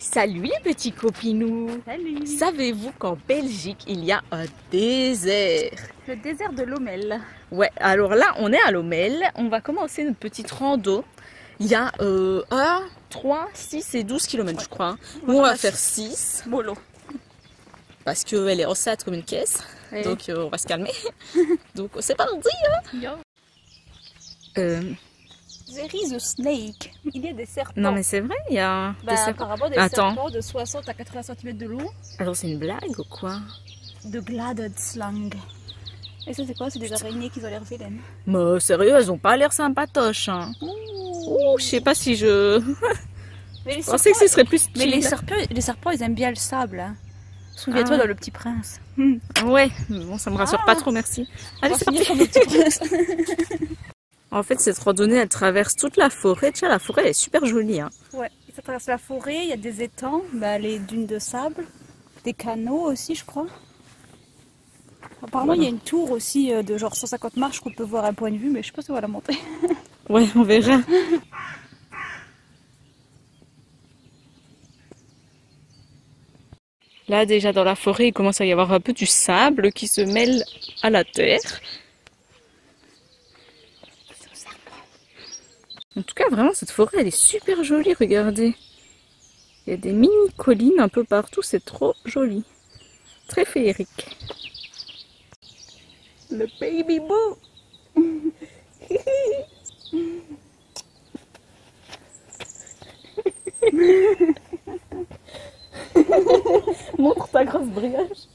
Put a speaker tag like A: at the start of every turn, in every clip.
A: Salut les petits copinous.
B: Salut.
A: Savez-vous qu'en Belgique, il y a un désert?
B: Le désert de Lommel.
A: Ouais, alors là, on est à Lommel. On va commencer notre petite rando. Il y a 1, 3, 6 et 12 km, je crois. Nous, on va faire 6.
B: Bolo.
A: Parce qu'elle est enceinte comme une caisse.
B: Oui.
A: Donc, on va se calmer. Donc, c'est parti. Hein.
B: There is a snake. Il y a des serpents.
A: Non, mais c'est vrai, il y a des serpents.
B: Apparemment des serpents de 60 à 80 cm de long.
A: Alors, c'est une blague ou quoi?
B: De Gladdslang. Et ça, c'est quoi? C'est des araignées qui ont l'air vilaines.
A: Mais sérieux, elles ont pas l'air sympatoches. Hein. Ouh, je sais pas si je...
B: Mais
A: Je pensais que ce serait plus
B: Mais
A: chill.
B: les serpents, ils aiment bien le sable. Hein. Souviens-toi dans Le Petit Prince.
A: Ouais, bon, ça me rassure pas trop, merci. Allez, c'est parti.
B: Comme Le Petit Prince.
A: En fait, cette randonnée, elle traverse toute la forêt. Tiens, la forêt, elle est super jolie. Hein.
B: Ouais, ça traverse la forêt, il y a des étangs, les dunes de sable, des canaux aussi, je crois. Apparemment, il y a une tour aussi de genre 150 marches qu'on peut voir à point de vue, mais je sais pas si on va la monter.
A: Ouais, on verra. Là, déjà, dans la forêt, il commence à y avoir un peu du sable qui se mêle à la terre. En tout cas, vraiment, cette forêt, elle est super jolie, regardez. Il y a des mini-collines un peu partout, c'est trop joli. Très féerique. Le baby boo. Montre ta grosse brioche.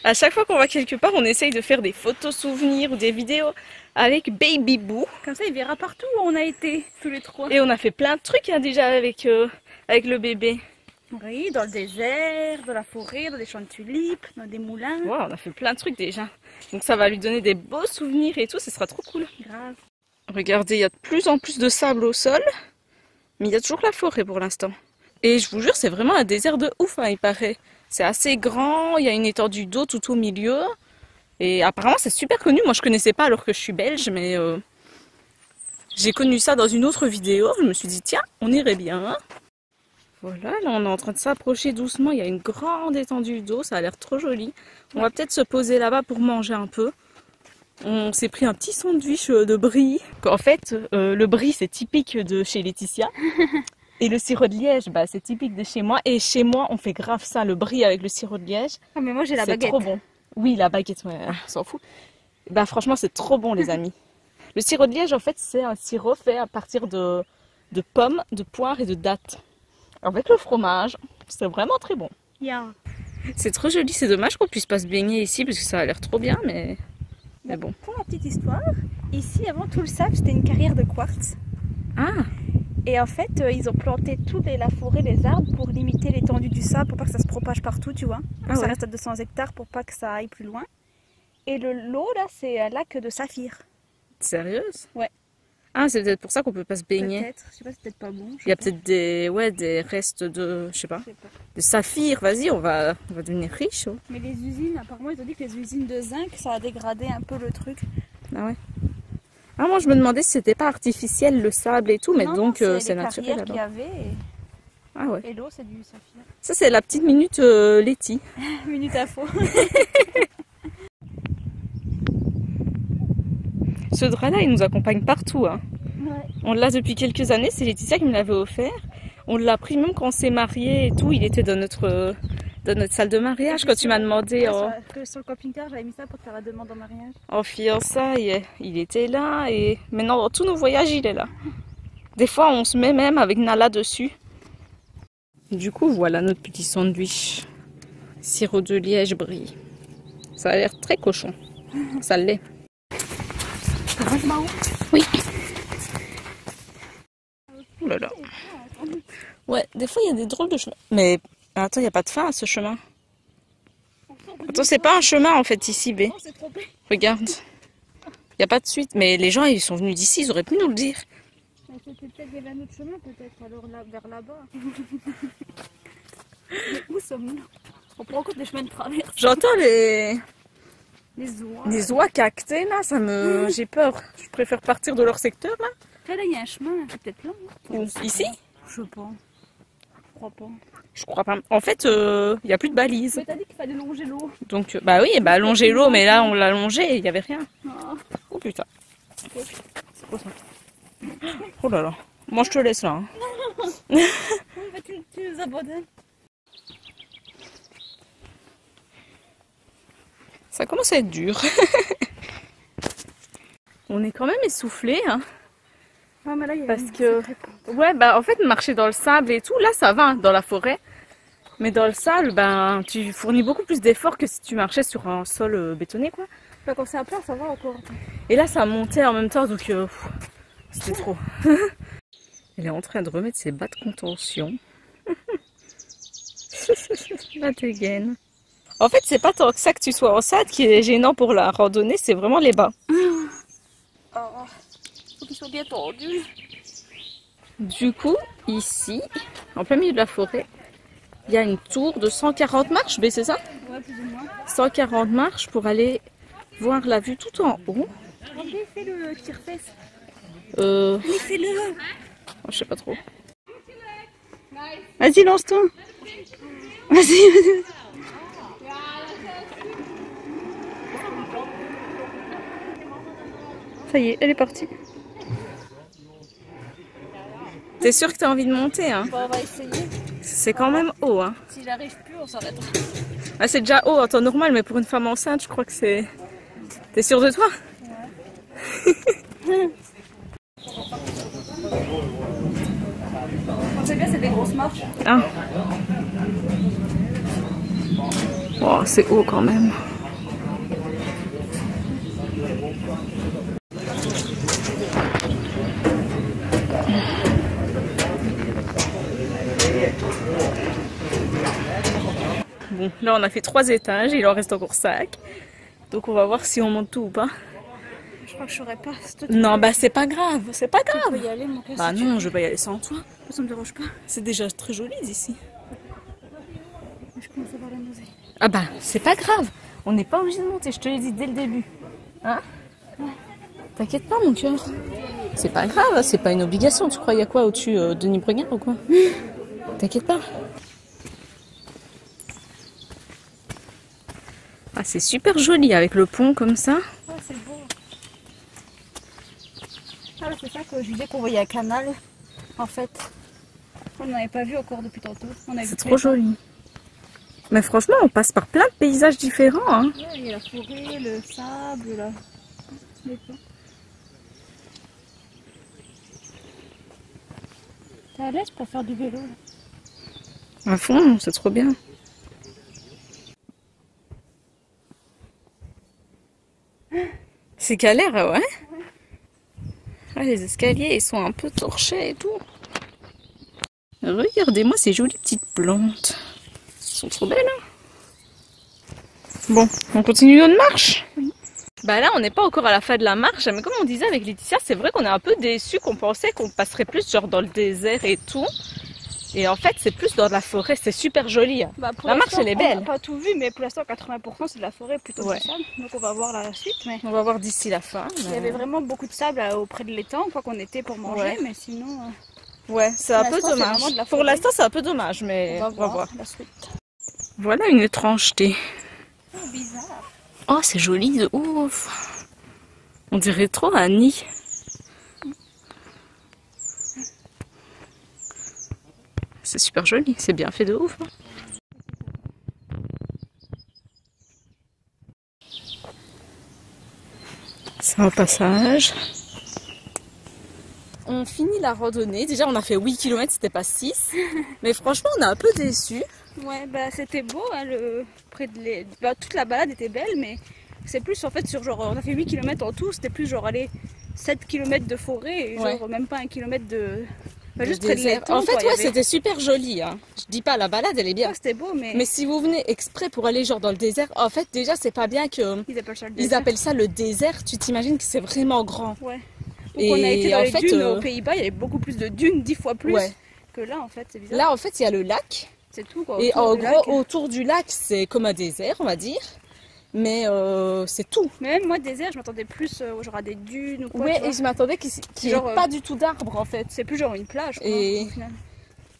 A: À chaque fois qu'on va quelque part, on essaye de faire des photos souvenirs ou des vidéos avec Baby Boo.
B: Comme ça, il verra partout où on a été, tous les trois.
A: Et on a fait plein de trucs hein, déjà avec le bébé.
B: Oui, dans le désert, dans la forêt, dans des champs de tulipes, dans des moulins.
A: Wow, on a fait plein de trucs déjà. Donc ça va lui donner des beaux souvenirs et tout, ce sera trop cool.
B: Grave.
A: Regardez, il y a de plus en plus de sable au sol, mais il y a toujours la forêt pour l'instant. Et je vous jure, c'est vraiment un désert de ouf, hein, il paraît. C'est assez grand, il y a une étendue d'eau tout au milieu. Et apparemment, c'est super connu. Moi, je connaissais pas alors que je suis belge, mais j'ai connu ça dans une autre vidéo. Je me suis dit, tiens, on irait bien. Hein. Voilà, là, on est en train de s'approcher doucement. Il y a une grande étendue d'eau, ça a l'air trop joli. On va peut-être se poser là-bas pour manger un peu. On s'est pris un petit sandwich de brie. En fait, le brie, c'est typique de chez Laetitia. Et le sirop de liège, c'est typique de chez moi. Et chez moi, on fait grave ça, le brie avec le sirop de liège.
B: Ah, mais moi, j'ai la baguette.
A: C'est trop bon. Oui, la baguette, ouais, on s'en fout. Franchement, c'est trop bon, les amis. Le sirop de liège, en fait, c'est un sirop fait à partir de pommes, de poires et de dattes. Avec le fromage, c'est vraiment très bon.
B: Yeah.
A: C'est trop joli, c'est dommage qu'on puisse pas se baigner ici parce que ça a l'air trop bien, mais bon.
B: Pour la petite histoire, ici, avant tout le sable, c'était une carrière de quartz.
A: Ah,
B: Et en fait, ils ont planté toute la forêt, les arbres, pour limiter l'étendue du sable, pour pas que ça se propage partout, tu vois. Pour que ça reste à 200 hectares, pour pas que ça aille plus loin. Et l'eau, là, c'est un lac de saphir.
A: sérieuse?
B: Ouais.
A: Ah, c'est peut-être pour ça qu'on peut pas se baigner.
B: Peut-être, je sais pas, c'est peut-être pas bon.
A: Il y a peut-être des restes de, je sais pas, de saphir. Vas-y, on va devenir riche. Oh.
B: Mais les usines, apparemment, ils ont dit que les usines de zinc, ça a dégradé un peu le truc.
A: Ah ouais. Ah, moi, je me demandais si c'était pas artificiel le sable et tout, mais
B: Non,
A: donc
B: non,
A: c'est naturel
B: qu'il y
A: là-bas.
B: avait
A: Ah ouais.
B: et l'eau, c'est du saphir.
A: Ça, c'est la petite minute Letty.
B: Minute info.
A: Ce drap-là, il nous accompagne partout. Hein.
B: Ouais.
A: On l'a depuis quelques années, c'est Laetitia qui me l'avait offert. On l'a pris même quand on s'est mariés et tout. Il était dans notre salle de mariage quand tu m'as demandé
B: Sur le camping-car, j'avais mis ça pour te faire la demande en mariage.
A: en fiançailles. Il était là et maintenant dans tous nos voyages, il est là. Des fois, on se met même avec Nala dessus. Du coup, voilà notre petit sandwich. Sirop de liège brie. Ça a l'air très cochon. Ça l'est. Oui. Oh là là. Ouais, des fois il y a des drôles de chemins. Mais attends, il n'y a pas de fin à ce chemin. Attends, c'est pas un chemin en fait ici, B. Regarde. Il n'y a pas de suite. Mais les gens, ils sont venus d'ici, ils auraient pu nous le dire.
B: C'était peut-être il y avait un autre chemin, peut-être, alors là, vers là-bas. Mais où sommes-nous? On prend en compte les chemins de traverse.
A: J'entends les
B: Les
A: oies cactées là, ça me... j'ai peur. Je préfère partir de leur secteur là.
B: Là, il y a un chemin, c'est peut-être là.
A: Ici?
B: Je sais pas. Je crois pas.
A: Je crois pas. En fait, il n'y a plus de balises.
B: Mais t'as dit qu'il fallait longer l'eau.
A: Donc, bah oui, bah longer l'eau, mais là on l'a longé et il n'y avait rien. Oh putain. C'est quoi ça? Oh là là. Moi je te laisse là. Hein.
B: Tu nous abandonnes.
A: Ça commence à être dur. On est quand même essoufflé, hein.
B: Ah, mais là, il y a
A: Parce que, ouais, bah en fait, marcher dans le sable et tout, là ça va, hein, dans la forêt. Mais dans le sable, ben, tu fournis beaucoup plus d'efforts que si tu marchais sur un sol bétonné, quoi.
B: Bah, quand c'est à plat, ça va encore.
A: Et là, ça montait en même temps, donc c'était trop. Elle est en train de remettre ses bas de contention. La dégaine. En fait, c'est pas tant que ça que tu sois enceinte qui est gênant pour la randonnée, c'est vraiment les bas.
B: Faut qu'ils soient bien tendus.
A: Du coup, ici, en plein milieu de la forêt, il y a une tour de 140 marches, mais c'est ça?
B: Ouais, plus ou moins.
A: 140 marches pour aller voir la vue tout en haut.
B: Ok, fais le tire-fesse.
A: Mais
B: fais-le.
A: Oh, je sais pas trop.
B: Vas-y, lance-toi. Vas-y. Ça y est, elle est partie.
A: T'es sûr que t'as envie de monter, hein?
B: Bon, on va essayer.
A: C'est quand même haut, hein?
B: Si j'arrive plus, on s'arrête.
A: Ah, c'est déjà haut en temps normal, mais pour une femme enceinte, je crois que c'est... T'es sûre de toi?
B: Ouais. C'est bien, c'est des grosses marches.
A: Ah. Oh, c'est haut quand même. Bon, là on a fait 3 étages, il en reste encore 5. Donc on va voir si on monte tout ou pas.
B: Je crois que je saurais pas.
A: Non, bah c'est pas grave, c'est pas grave.
B: Tu peux y aller, mon casse.
A: Bah non, je vais pas y aller sans toi.
B: Ça me dérange pas.
A: C'est déjà très joli d'ici.
B: Je commence à avoir la nausée.
A: Ah bah, c'est pas grave. On n'est pas obligé de monter, je te l'ai dit dès le début. Hein?
B: Ouais.
A: T'inquiète pas, mon cœur. C'est pas grave, c'est pas une obligation. Tu crois il y a quoi au-dessus de Denis Brugnac ou quoi? T'inquiète pas. Ah, c'est super joli avec le pont comme ça.
B: Ouais, c'est beau. Ah, c'est ça que je disais qu'on voyait un canal. En fait, on n'avait pas vu encore depuis tantôt.
A: C'est trop joli. Mais franchement, on passe par plein de paysages différents. Hein.
B: Ouais, il y a la forêt, le sable, là. T'es à l'aise pour faire du vélo là?
A: À fond, c'est trop bien. C'est galère, ouais. Ah, les escaliers, ils sont un peu torchés et tout. Regardez-moi ces jolies petites plantes. Elles sont trop belles. Hein. Bon, on continue notre marche.
B: Oui.
A: Bah là, on n'est pas encore à la fin de la marche, mais comme on disait avec Laetitia, c'est vrai qu'on est un peu déçus, qu'on pensait qu'on passerait plus genre dans le désert et tout. Et en fait, c'est plus dans la forêt, c'est super joli. Hein.
B: Bah,
A: la marche, elle est belle.
B: On n'a pas tout vu, mais pour l'instant, 80% c'est de la forêt plutôt que du sable. Donc on va voir la suite. Mais...
A: On va voir d'ici la fin. Mais...
B: Il y avait vraiment beaucoup de sable auprès de l'étang, une fois qu'on était pour manger, mais sinon...
A: Ouais, c'est un peu dommage. Pour l'instant, c'est un peu dommage, mais on va voir
B: la suite.
A: Voilà une étrangeté.
B: Oh, bizarre.
A: Oh, c'est joli de ouf. On dirait trop un nid. C'est super joli, c'est bien fait de ouf. C'est un passage. On finit la randonnée. Déjà, on a fait 8 km, c'était pas 6. Mais franchement, on est un peu déçus.
B: Ouais, bah c'était beau. Hein, toute la balade était belle, mais c'est plus en fait sur genre. On a fait 8 km en tout, c'était plus genre aller 7 km de forêt et genre même pas 1 km de. Bah, juste près de l'étang.
A: En fait, ouais, c'était super joli. Hein. Je dis pas, la balade, elle est bien.
B: Ouais, c'était beau, mais.
A: Mais si vous venez exprès pour aller genre dans le désert, en fait, déjà, c'est pas bien que.
B: Ils appellent ça
A: le désert. Tu t'imagines que c'est vraiment grand.
B: Ouais. Donc on a été dans les dunes aux Pays-Bas, il y avait beaucoup plus de dunes, 10 fois plus que là en fait, c'est bizarre.
A: Là en fait il y a le lac.
B: C'est tout quoi.
A: Et en gros autour du lac c'est comme un désert on va dire. Mais c'est tout.
B: Mais même moi, désert, je m'attendais plus genre à des dunes ou quoi.
A: Ouais,
B: tu vois.
A: et je m'attendais qu'il n'y ait pas du tout d'arbres en fait.
B: C'est plus genre une plage, quoi,
A: Et-
B: au final.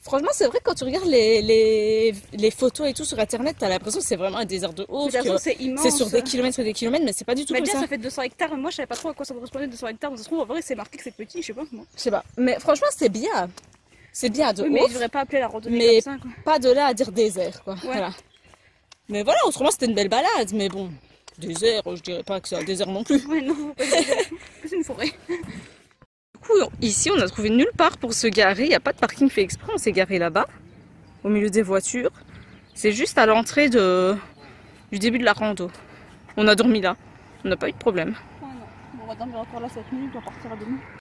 A: Franchement, c'est vrai que quand tu regardes les photos et tout sur internet, t'as l'impression que c'est vraiment un désert de ouf.
B: De toute façon,
A: que
B: c'est immense.
A: C'est sur des kilomètres et des kilomètres, mais c'est pas du tout
B: Mais
A: comme
B: déjà,
A: ça.
B: ça fait 200 hectares. Moi, je savais pas trop à quoi ça correspondait 200 hectares. Ça se trouve, en vrai, c'est marqué que c'est petit, je sais pas. Moi.
A: Je sais pas. Mais franchement, c'est bien. C'est bien de
B: Oui, mais
A: ouf.
B: je devrais pas appeler la randonnée
A: Mais
B: comme ça, quoi.
A: pas de là à dire désert, quoi. Voilà. Mais voilà, autrement, c'était une belle balade. Mais bon, désert, je dirais pas que c'est un désert non plus.
B: Ouais, non, faut pas dire. C'est une forêt.
A: Du coup, ici, on a trouvé nulle part pour se garer. Il n'y a pas de parking fait exprès. On s'est garé là-bas, au milieu des voitures. C'est juste à l'entrée du début de la rando. On a dormi là. On n'a pas eu de problème.
B: Ah non, on va dormir encore là cette nuit, on va partir à demain.